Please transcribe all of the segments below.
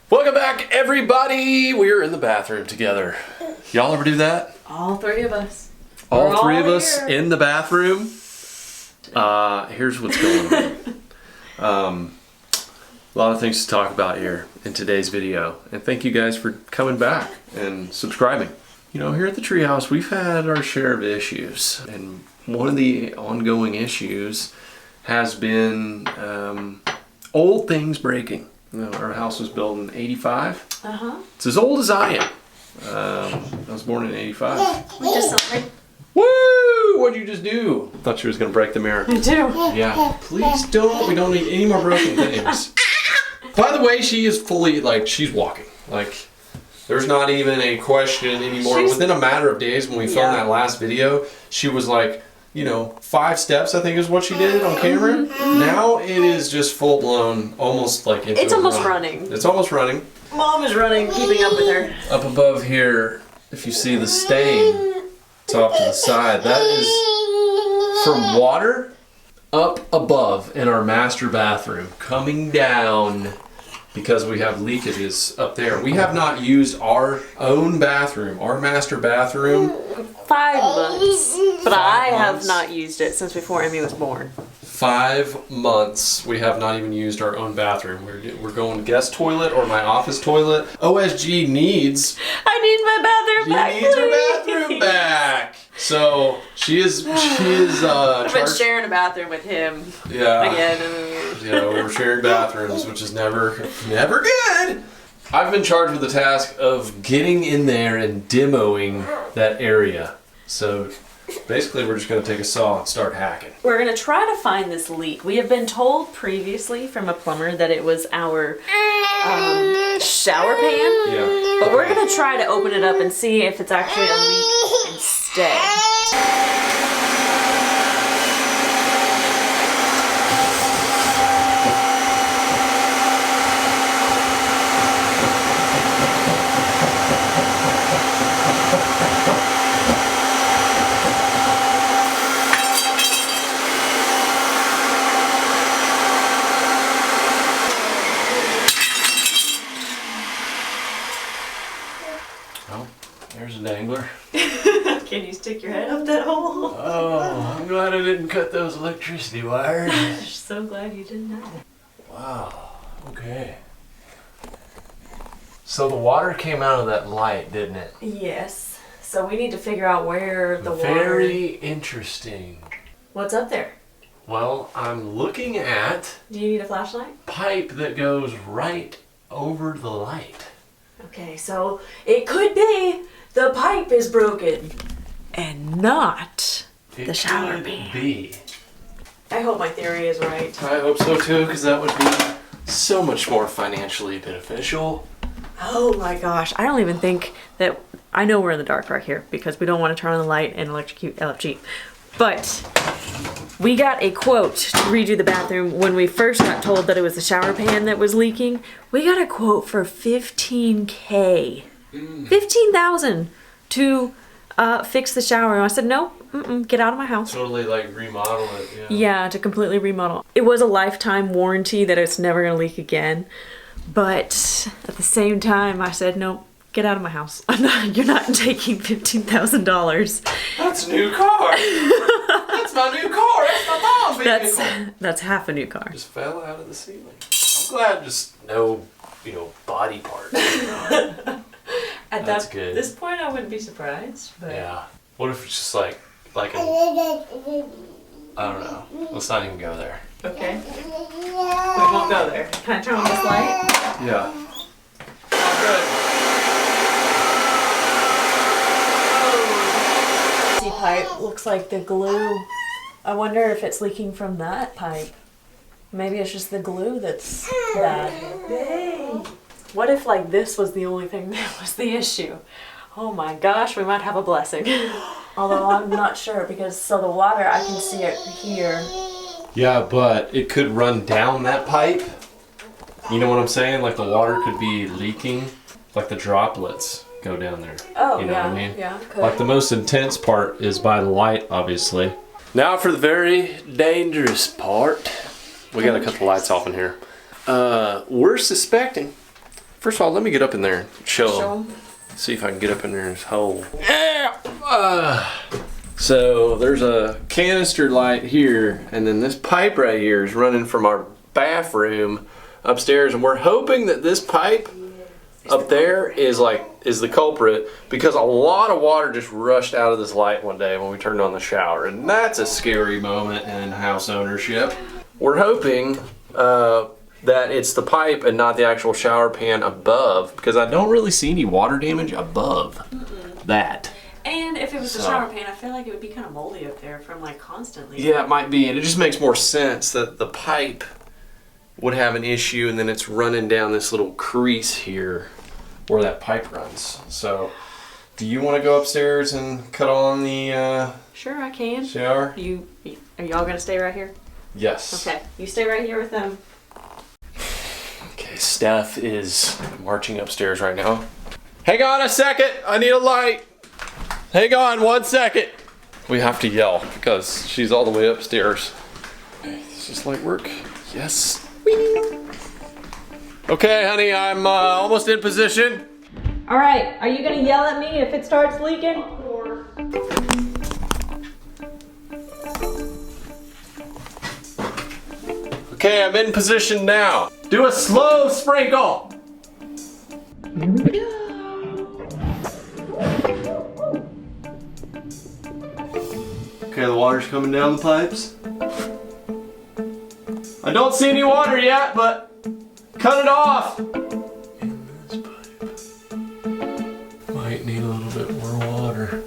Welcome back, everybody. We're in the bathroom together. Y'all ever do that? All three of us. All three of us in the bathroom. Here's what's going on. A lot of things to talk about here in today's video. And thank you guys for coming back and subscribing. You know, here at the Treehouse, we've had our share of issues. And one of the ongoing issues has been old things breaking. You know, our house was built in 85. It's as old as I am. I was born in 85. We just celebrate. Woo! What'd you just do? Thought she was gonna break the mirror. Me too. Yeah. Please don't. We don't need any more broken things. By the way, she is fully, like, she's walking. Like, there's not even a question anymore. Within a matter of days when we filmed that last video, she was like, you know, 5 steps, I think is what she did on camera. Now it is just full blown, almost like it's almost running. It's almost running. Mom is running, keeping up with her. Up above here, if you see the stain, it's off to the side. That is from water up above in our master bathroom, coming down because we have leakages up there. We have not used our own bathroom, our master bathroom. 5 months. But I have months. not used it since before Emmy was born. 5 months we have not even used our own bathroom. We're going guest toilet or my office toilet. OSG needs. I need my bathroom back. She needs her bathroom back. So she is. I've been sharing a bathroom with him. Yeah. Again. Yeah, we were sharing bathrooms, which is never good. I've been charged with the task of getting in there and demoing that area. So basically we're just going to take a saw and start hacking. We're going to try to find this leak. We have been told previously from a plumber that it was our shower pan. Yeah. But we're going to try to open it up and see if it's actually a leak instead. There's an angler. Can you stick your head up that hole? Oh, I'm glad I didn't cut those electricity wires. I'm so glad you didn't know. Wow, okay. So the water came out of that light, didn't it? Yes. So we need to figure out where the water... Very interesting. What's up there? Well, I'm looking at Do you need a flashlight? pipe that goes right over the light. Okay, so it could be the pipe is broken and not the shower pan. Be. I hope my theory is right. I hope so too, because that would be so much more financially beneficial. Oh my gosh, I don't even think that... I know we're in the dark right here because we don't want to turn on the light and electrocute LFG. But we got a quote to redo the bathroom when we first got told that it was the shower pan that was leaking. We got a quote for $15K. $15,000 to fix the shower. And I said, no, get out of my house. Totally like remodel it, yeah. Yeah, to completely remodel. It was a lifetime warranty that it's never gonna leak again. But at the same time, I said, no, get out of my house. You're not taking $15,000. That's a new car. That's my new car. That's my mom's vehicle. That's half a new car. Just fell out of the ceiling. I'm glad just no, body parts. That's good. At this point, I wouldn't be surprised. But... Yeah. What if it's just like I don't know. Let's not even go there. Okay. We won't go there. Can I turn on this light? Yeah. Good. Pipe looks like the glue. I wonder if it's leaking from that pipe. Maybe it's just the glue that's bad. What if like this was the only thing that was the issue? Oh my gosh, we might have a blessing. Although I'm not sure because the water, I can see it here. Yeah, but it could run down that pipe. You know what I'm saying? Like the water could be leaking, like the droplets go down there. Oh, you know what I mean? Yeah, could. Like the most intense part is by the light, obviously. Now for the very dangerous part. We gotta cut the lights off in here. We're suspecting First of all, let me get up in there and show Show them. 'em. See if I can get up in there in this hole. So there's a canister light here, and then this pipe right here is running from our bathroom upstairs, and we're hoping that this pipe up there is the culprit, because a lot of water just rushed out of this light one day when we turned on the shower, and that's a scary moment in house ownership. We're hoping that it's the pipe and not the actual shower pan above, because I don't really see any water damage above that. And if it was a shower pan, I feel like it would be kind of moldy up there from like constantly. Yeah, it might be, and it just makes more sense that the pipe would have an issue, and then it's running down this little crease here where that pipe runs. So, do you want to go upstairs and cut on the Sure, I can. shower? Are y'all gonna stay right here? Yes. Okay, you stay right here with them. Okay, Steph is marching upstairs right now. Hang on a second, I need a light. Hang on 1 second. We have to yell because she's all the way upstairs. Does this light work? Yes. Okay, honey, I'm almost in position. All right, are you gonna yell at me if it starts leaking? Okay, I'm in position now. Do a slow sprinkle. Here we go. Okay, the water's coming down the pipes. I don't see any water yet, but cut it off. In this pipe. Might need a little bit more water.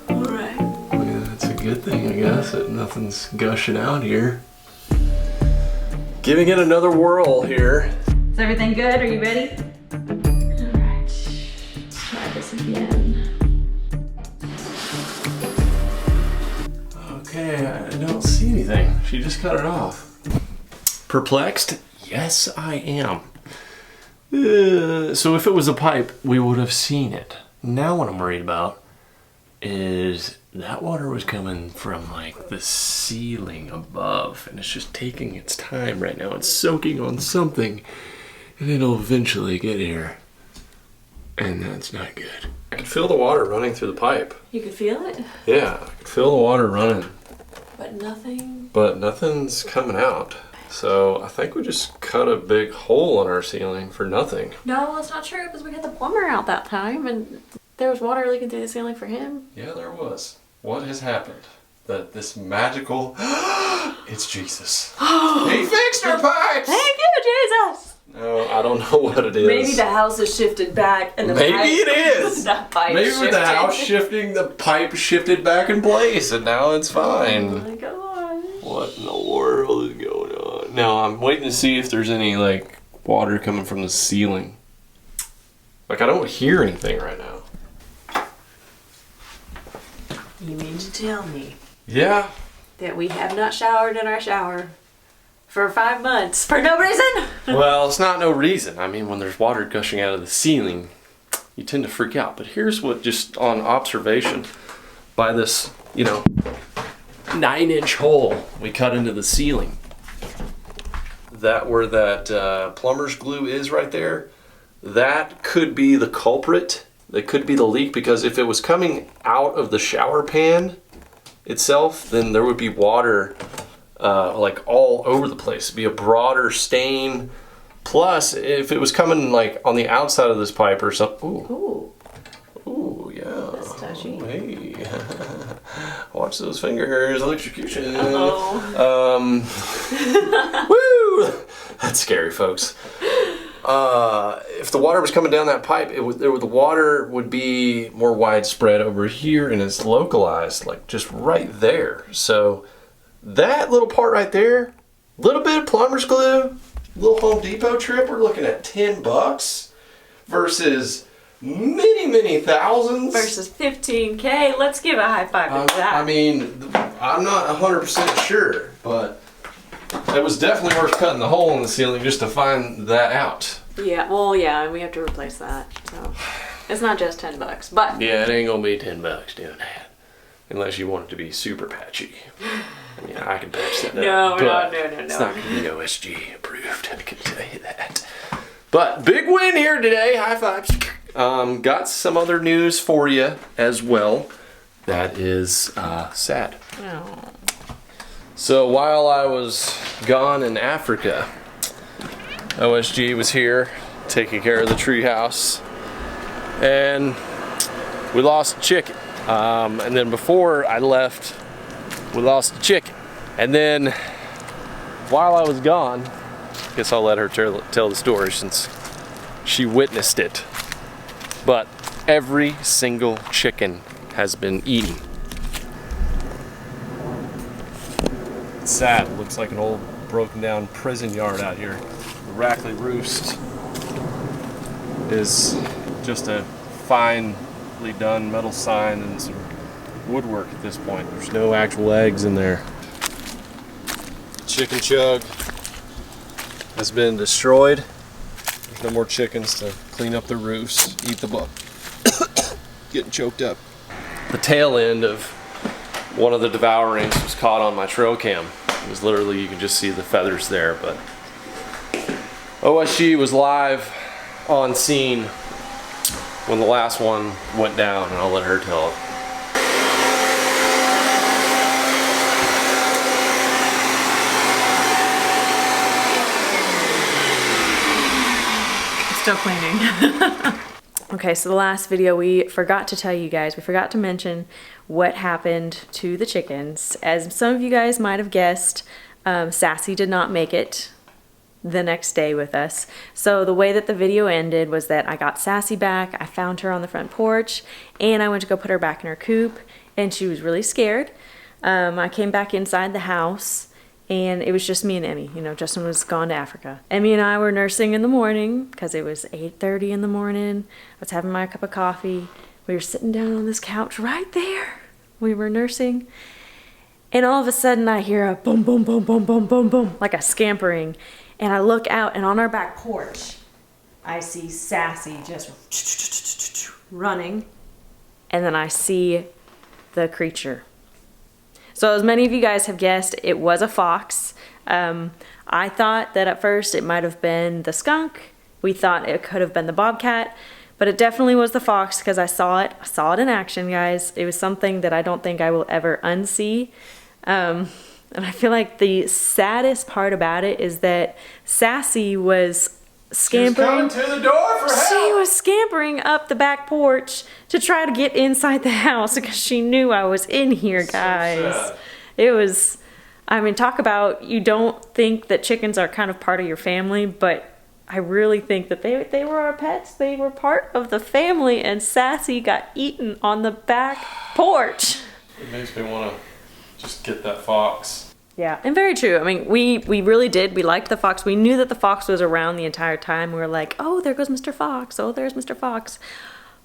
All right. Yeah, that's a good thing, I guess, that nothing's gushing out here. Giving it another whirl here. Is everything good? Are you ready? All right. Let's try this again. Okay, I don't see anything. She just cut it off. Perplexed? Yes, I am. So if it was a pipe, we would have seen it. Now what I'm worried about is that water was coming from like the ceiling above, and it's just taking its time right now. It's soaking on something, and it'll eventually get here. And that's not good. I can feel the water running through the pipe. You could feel it, Yeah, I can feel the water running. but nothing. But nothing's coming out. So I think we just cut a big hole in our ceiling for nothing. No, that's not true because we had the plumber out that time and there was water leaking through the ceiling for him. Yeah, there was. What has happened? That this magical... It's Jesus. He fixed our pipes! Thank you, Jesus! No, I don't know what it is. Maybe the house is shifted back and the Maybe pipe, it is. the pipe Maybe shifted. with the house shifting, the pipe shifted back in place, and now it's Oh fine. my gosh. What in the world is going on? Now I'm waiting to see if there's any like water coming from the ceiling. Like I don't hear anything right now. You mean to tell me Yeah. that we have not showered in our shower for 5 months for no reason? Well, it's not no reason. I mean, when there's water gushing out of the ceiling, you tend to freak out. But here's what, just on observation, by this, 9-inch hole we cut into the ceiling. That where that plumber's glue is right there, that could be the culprit. That could be the leak, because if it was coming out of the shower pan itself, then there would be water like all over the place. It'd be a broader stain. Plus, if it was coming like on the outside of this pipe or something. Ooh. Ooh, yeah. That's touchy. Ooh, hey. Watch those fingers. Electrocution. Uh-oh. Woo! That's scary, folks. If the water was coming down that pipe, the water would be more widespread over here, and it's localized, like just right there. So that little part right there, little bit of plumber's glue, little Home Depot trip, we're looking at $10 versus many thousands. Versus 15K. Let's give a high five to that. I mean, I'm not 100% sure, but it was definitely worth cutting the hole in the ceiling just to find that out. Yeah, well, yeah, and we have to replace that. So it's not just $10, but Yeah, it ain't gonna be $10 doing that, unless you want it to be super patchy. I mean, I can patch that up. No. but it's not gonna be OSG approved. I can tell you that. But big win here today. High fives. Got some other news for you as well. That is sad. Oh. So while I was gone in Africa, OSG was here taking care of the treehouse, and we lost a chicken. And then before I left, we lost a chicken. And then while I was gone, I guess I'll let her tell the story since she witnessed it. But every single chicken has been eaten. It's sad. It looks like an old broken down prison yard out here. The Rackley Roost is just a finely done metal sign and some woodwork at this point. There's no actual eggs in there. Chicken Chug has been destroyed. There's no more chickens to clean up the roofs, eat the bug. Getting choked up. The tail end of one of the devourings was caught on my trail cam. It was literally, you can just see the feathers there, but OSG was live on scene when the last one went down, and I'll let her tell it. Still cleaning. Okay, so the last video we forgot to tell you guys, we forgot to mention what happened to the chickens. As some of you guys might have guessed, Sassy did not make it the next day with us. So the way that the video ended was that I got Sassy back, I found her on the front porch, and I went to go put her back in her coop, and she was really scared. I came back inside the house, and it was just me and Emmy. You know, Justin was gone to Africa. Emmy and I were nursing in the morning because it was 8:30 in the morning. I was having my cup of coffee. We were sitting down on this couch right there. We were nursing. And all of a sudden I hear a boom, boom, boom, boom, boom, boom, boom, like a scampering. And I look out, and on our back porch, I see Sassy just running. And then I see the creature. So as many of you guys have guessed, it was a fox. I thought that at first it might have been the skunk. We thought it could have been the bobcat, but it definitely was the fox because I saw it. I saw it in action, guys. It was something that I don't think I will ever unsee. And I feel like the saddest part about it is that Sassy was scampering. She was coming to the door for help. She was scampering up the back porch to try to get inside the house because she knew I was in here, guys. So sad. It was, I mean, talk about, you don't think that chickens are kind of part of your family, but I really think that they were our pets. They were part of the family, and Sassy got eaten on the back porch. It makes me want to just get that fox. Yeah, and very true. I mean, we really did. We liked the fox. We knew that the fox was around the entire time. We were like, oh, there goes Mr. Fox. Oh, there's Mr. Fox.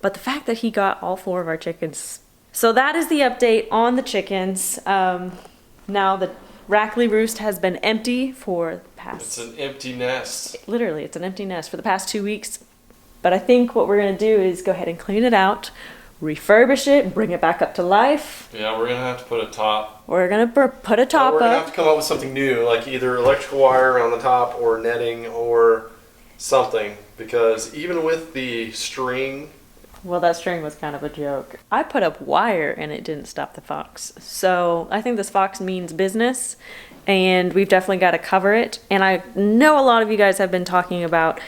But the fact that he got all 4 of our chickens. So that is the update on the chickens. Now the Rackley Roost has been empty for the past... It's an empty nest. Literally, it's an empty nest for the past 2 weeks. But I think what we're going to do is go ahead and clean it out, refurbish it, bring it back up to life. Yeah, we're going to have to put a top. We're going to put a top We're going to up. have to come up with something new, like either electrical wire around the top or netting or something. Because even with the string... Well, that string was kind of a joke. I put up wire and it didn't stop the fox. So I think this fox means business, and we've definitely got to cover it. And I know a lot of you guys have been talking about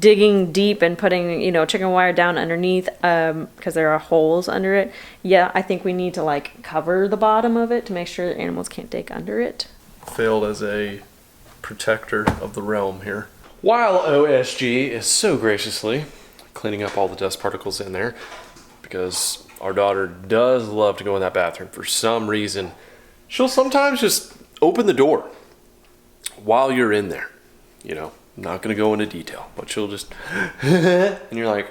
digging deep and putting, you know, chicken wire down underneath because there are holes under it. Yeah, I think we need to like cover the bottom of it to make sure the animals can't dig under it. Failed as a protector of the realm here. While OSG is so graciously cleaning up all the dust particles in there, because our daughter does love to go in that bathroom for some reason, she'll sometimes just open the door while you're in there. You know, I'm not going to go into detail, but she'll just and you're like,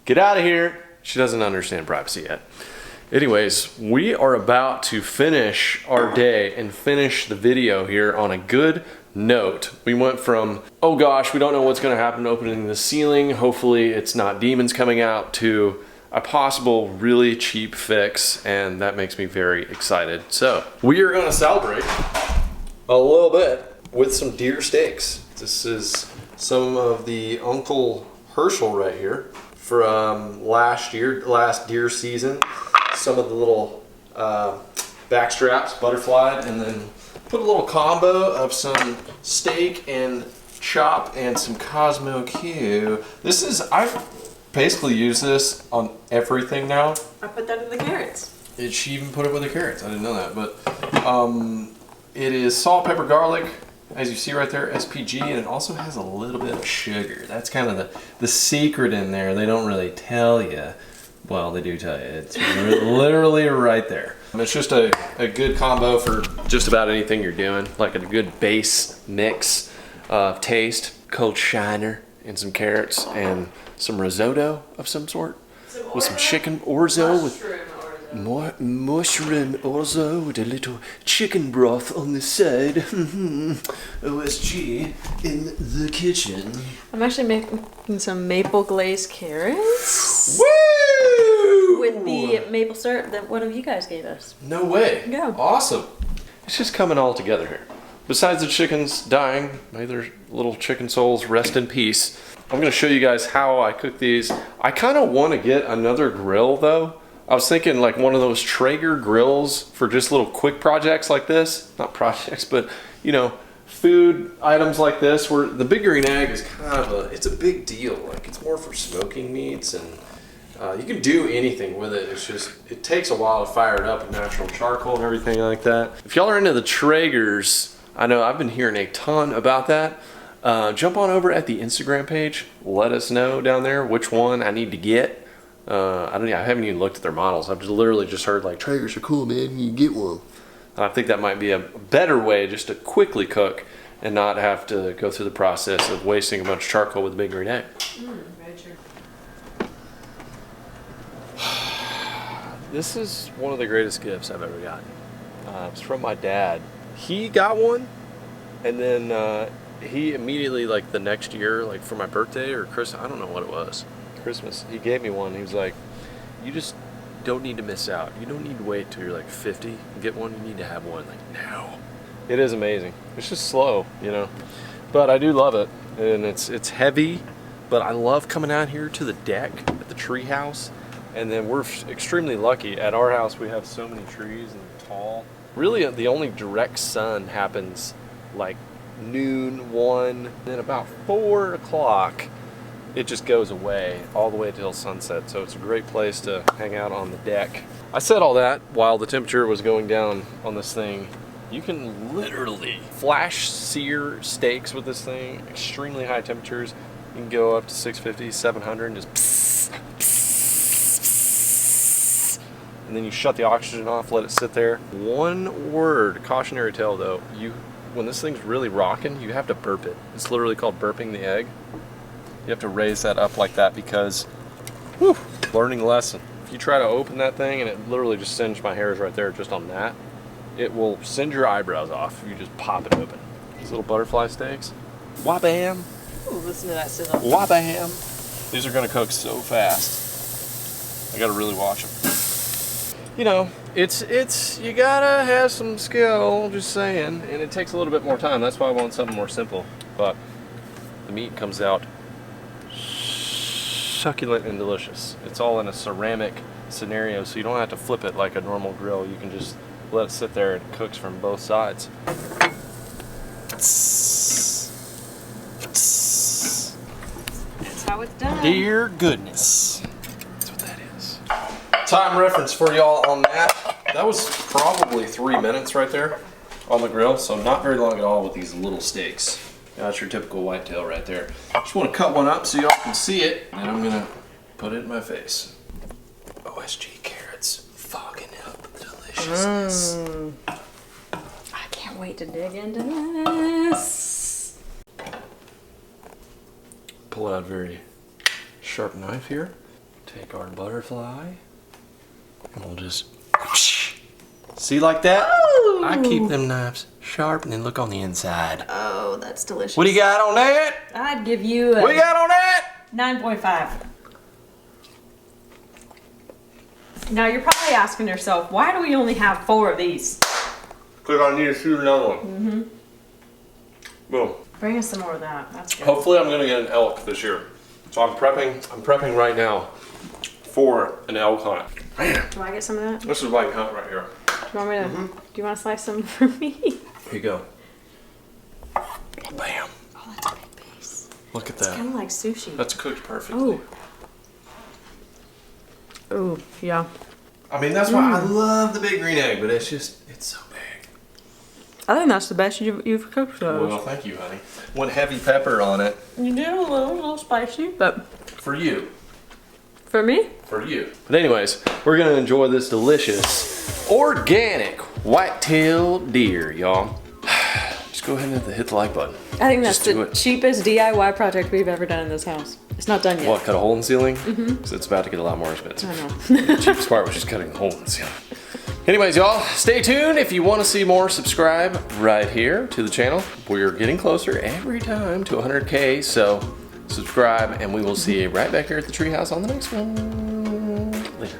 get out of here. She doesn't understand privacy yet. Anyways, we are about to finish our day and finish the video here on a good note. We went from, oh gosh, we don't know what's going to happen opening the ceiling, hopefully it's not demons coming out, to a possible really cheap fix, and that makes me very excited. So we are going to celebrate a little bit with some deer steaks. This is some of the Uncle Herschel right here from last deer season. Some of the little back straps, butterflied, and then put a little combo of some steak and chop and some Cosmo Q. I've basically used this on everything now. I put that in the carrots. She even put it with the carrots. I didn't know that, but it is salt, pepper, garlic, as you see right there, SPG, and it also has a little bit of sugar. That's kind of the secret in there. They don't really tell you. Well, they do tell you. It's literally right there. It's just a good combo for just about anything you're doing, like a good base mix of taste, cold shiner, and some carrots, and some risotto of some sort, with some chicken orzo, with mushroom orzo with a little chicken broth on the side. OSG in the kitchen. I'm actually making some maple glazed carrots. Woo! With the maple syrup that one of you guys gave us. No way. Yeah. Awesome. It's just coming all together here. Besides the chickens dying, may their little chicken souls rest in peace. I'm going to show you guys how I cook these. I kind of want to get another grill though. I was thinking like one of those Traeger grills for just little quick projects like this. Not projects, but you know, food items like this, where the Big Green Egg is kind of it's a big deal. Like it's more for smoking meats, and you can do anything with it. It's just, it takes a while to fire it up with natural charcoal and everything like that. If y'all are into the Traegers, I know I've been hearing a ton about that. Jump on over at the Instagram page. Let us know down there which one I need to get. I haven't even looked at their models. I've literally just heard like, Traegers are cool, man, you get one. And I think that might be a better way just to quickly cook and not have to go through the process of wasting a bunch of charcoal with a Big Green Egg. Very true. This is one of the greatest gifts I've ever gotten. It's from my dad. He got one, and then he immediately, like the next year, like for my birthday or Christmas, I don't know what it was, Christmas, he gave me one. He was like, you just don't need to miss out. You don't need to wait till you're like 50 and get one. You need to have one like now. It is amazing. It's just slow, you know, but I do love it, and it's heavy, but I love coming out here to the deck at the Treehouse. And then we're extremely lucky. At our house, we have so many trees and they're tall. Really, the only direct sun happens like noon, 1, then about 4 o'clock, it just goes away all the way till sunset. So it's a great place to hang out on the deck. I said all that while the temperature was going down on this thing. You can literally flash sear steaks with this thing, extremely high temperatures. You can go up to 650, 700 and just and then you shut the oxygen off, let it sit there. One word, cautionary tale though, when this thing's really rocking, you have to burp it. It's literally called burping the egg. You have to raise that up like that because, whew, learning lesson. If you try to open that thing and it literally just singed my hairs right there just on that, it will send your eyebrows off if you just pop it open. These little butterfly steaks, wabam. Ooh, listen to that sizzle. Wabam. These are gonna cook so fast. I gotta really watch them. You know, it's you gotta have some skill, just saying, and it takes a little bit more time. That's why I want something more simple. But the meat comes out succulent and delicious. It's all in a ceramic scenario, so you don't have to flip it like a normal grill. You can just let it sit there and it cooks from both sides. That's how it's done. Dear goodness. That's what that is. Time reference for y'all on that. That was probably 3 minutes right there on the grill, so not very long at all with these little steaks. That's your typical whitetail right there. Just want to cut one up so y'all can see it, and I'm gonna put it in my face. OSG carrots fogging up deliciousness. I can't wait to dig into this. Pull out a very sharp knife here. Take our butterfly, and we'll just see like that. Ooh. I keep them knives sharp and then look on the inside. Oh, that's delicious. What do you got on that? I'd give you a What do you got on that? 9.5. Now you're probably asking yourself, why do we only have 4 of these? Because I need to shoot another one. Boom. Bring us some more of that. That's good. Hopefully I'm gonna get an elk this year. So I'm prepping right now for an elk hunt. Man, Do I get some of that? this is like hunt right here. Do you want me to? Do you want to slice some for me? Here you go. Bam. Oh, that's a big piece. Look at Kind that. of like sushi. That's cooked perfectly. Oh, yeah. I mean, that's why I love the big green egg, but it's so big. I think that's the best you've cooked those. Well, thank you, honey. One heavy pepper on it. You did a little spicy, but For you. for me, For you. But anyways, we're gonna enjoy this delicious organic white-tailed deer, y'all. Just go ahead and hit the like button. I think that's Just do the it. cheapest DIY project we've ever done in this house. It's not done yet. What, cut a hole in the ceiling? Because it's about to get a lot more expensive. I know. The cheapest part was just cutting a hole in the ceiling. Anyways, y'all, stay tuned. If you want to see more, subscribe right here to the channel. We're getting closer every time to 100K, so subscribe, and we will see you right back here at the Treehouse on the next one. Later.